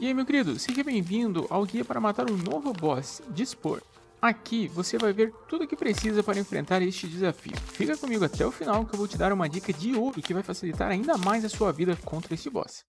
E aí, meu querido, seja bem-vindo ao guia para matar o novo boss, Dispor. Aqui você vai ver tudo o que precisa para enfrentar este desafio. Fica comigo até o final que eu vou te dar uma dica de ouro que vai facilitar ainda mais a sua vida contra este boss.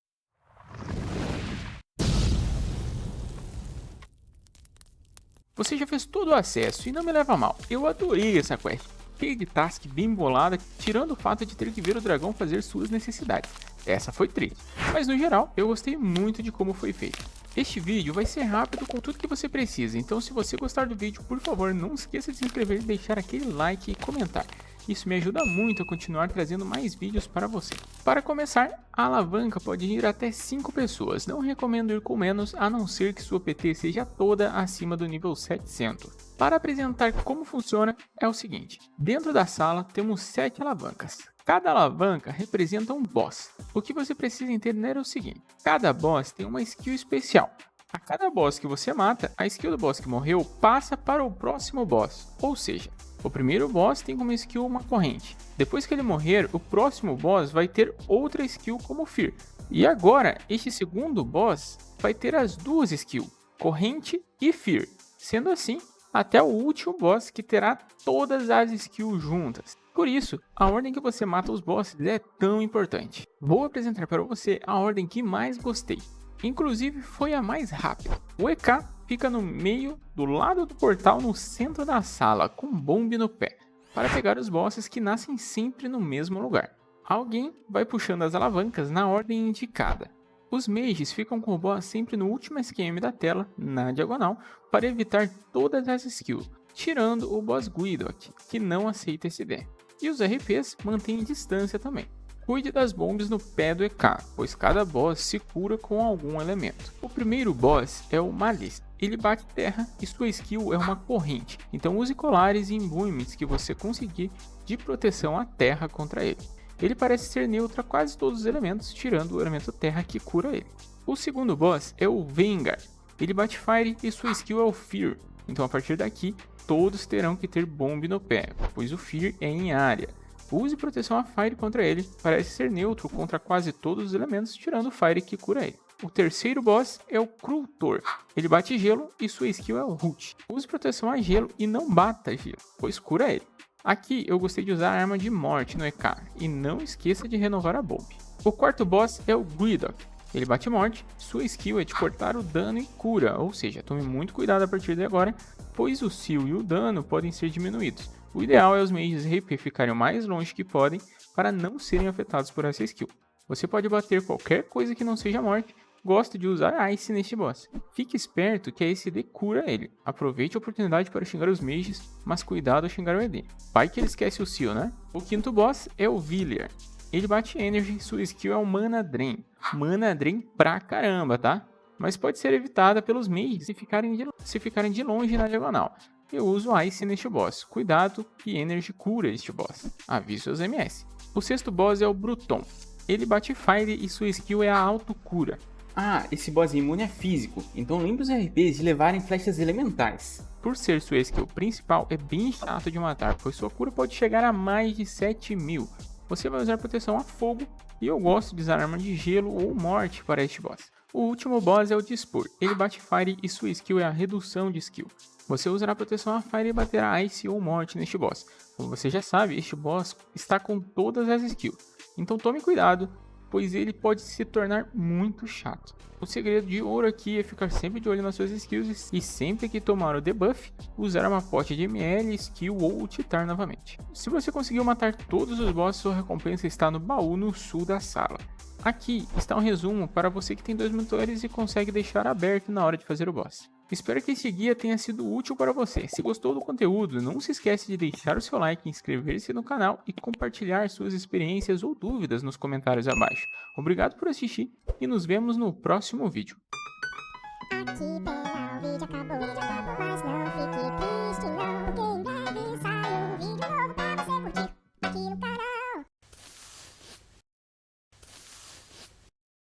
Você já fez todo o acesso e não me leva a mal, eu adorei essa quest. Cheia de task bem bolada, tirando o fato de ter que ver o dragão fazer suas necessidades. Essa foi triste, mas no geral eu gostei muito de como foi feito. Este vídeo vai ser rápido com tudo que você precisa, então se você gostar do vídeo, por favor não esqueça de se inscrever e deixar aquele like e comentar. Isso me ajuda muito a continuar trazendo mais vídeos para você. Para começar, a alavanca pode ir até 5 pessoas, não recomendo ir com menos a não ser que sua PT seja toda acima do nível 700. Para apresentar como funciona é o seguinte, dentro da sala temos 7 alavancas. Cada alavanca representa um boss. O que você precisa entender é o seguinte, cada boss tem uma skill especial. A cada boss que você mata, a skill do boss que morreu passa para o próximo boss, ou seja, o primeiro boss tem como skill uma corrente. Depois que ele morrer, o próximo boss vai ter outra skill como Fear. E agora, este segundo boss vai ter as duas skills, corrente e Fear. Sendo assim, até o último boss que terá todas as skills juntas. Por isso, a ordem que você mata os bosses é tão importante. Vou apresentar para você a ordem que mais gostei. Inclusive foi a mais rápida. O EK fica no meio, do lado do portal no centro da sala, com bombe no pé, para pegar os bosses que nascem sempre no mesmo lugar. Alguém vai puxando as alavancas na ordem indicada. Os mages ficam com o boss sempre no último esquema da tela, na diagonal, para evitar todas as skills, tirando o boss Guidok, que não aceita essa ideia. E os RPs mantêm distância também. Cuide das bombas no pé do EK, pois cada boss se cura com algum elemento. O primeiro boss é o Malice. Ele bate terra e sua skill é uma corrente, então use colares e imbues que você conseguir de proteção à terra contra ele. Ele parece ser neutro a quase todos os elementos, tirando o elemento terra que cura ele. O segundo boss é o Vanguard. Ele bate fire e sua skill é o Fear, então a partir daqui todos terão que ter bombe no pé, pois o Fear é em área. Use proteção a Fire contra ele, parece ser neutro contra quase todos os elementos, tirando o Fire que cura ele. O terceiro boss é o Crutor. Ele bate gelo e sua skill é o Root. Use proteção a gelo e não bata gelo, pois cura ele. Aqui eu gostei de usar a arma de morte no EK, e não esqueça de renovar a bomb. O quarto boss é o Guidok. Ele bate morte, sua skill é de cortar o dano e cura, ou seja, tome muito cuidado a partir de agora, pois o seal e o dano podem ser diminuídos. O ideal é os mages RP ficarem o mais longe que podem para não serem afetados por essa skill. Você pode bater qualquer coisa que não seja morte. Gosto de usar Ice neste boss. Fique esperto que a ECD cura ele. Aproveite a oportunidade para xingar os mages, mas cuidado ao xingar o ED. Vai que ele esquece o seal, né? O quinto boss é o Villier. Ele bate energy e sua skill é o Mana Drain. Mana Drain pra caramba, tá? Mas pode ser evitada pelos mages se ficarem de longe na diagonal. Eu uso Ice neste boss. Cuidado que Energy cura este boss. Avise seus MS. O sexto boss é o Bruton. Ele bate Fire e sua skill é a autocura. Ah, esse boss imune é físico, então lembre os RPs de levarem flechas elementais. Por ser sua skill principal, é bem chato de matar, pois sua cura pode chegar a mais de 7.000. Você vai usar proteção a fogo, e eu gosto de usar arma de gelo ou morte para este boss. O último boss é o Dispor. Ele bate Fire e sua skill é a redução de skill. Você usará proteção a Fire e baterá Ice ou morte neste boss. Como você já sabe, este boss está com todas as skills, então tome cuidado, pois ele pode se tornar muito chato. O segredo de ouro aqui é ficar sempre de olho nas suas skills e sempre que tomar o debuff, usar uma pote de ML, skill ou ultitar novamente. Se você conseguiu matar todos os bosses, sua recompensa está no baú no sul da sala. Aqui está um resumo para você que tem 2 monitores e consegue deixar aberto na hora de fazer o boss. Espero que esse guia tenha sido útil para você. Se gostou do conteúdo, não se esquece de deixar o seu like, inscrever-se no canal e compartilhar suas experiências ou dúvidas nos comentários abaixo. Obrigado por assistir e nos vemos no próximo vídeo.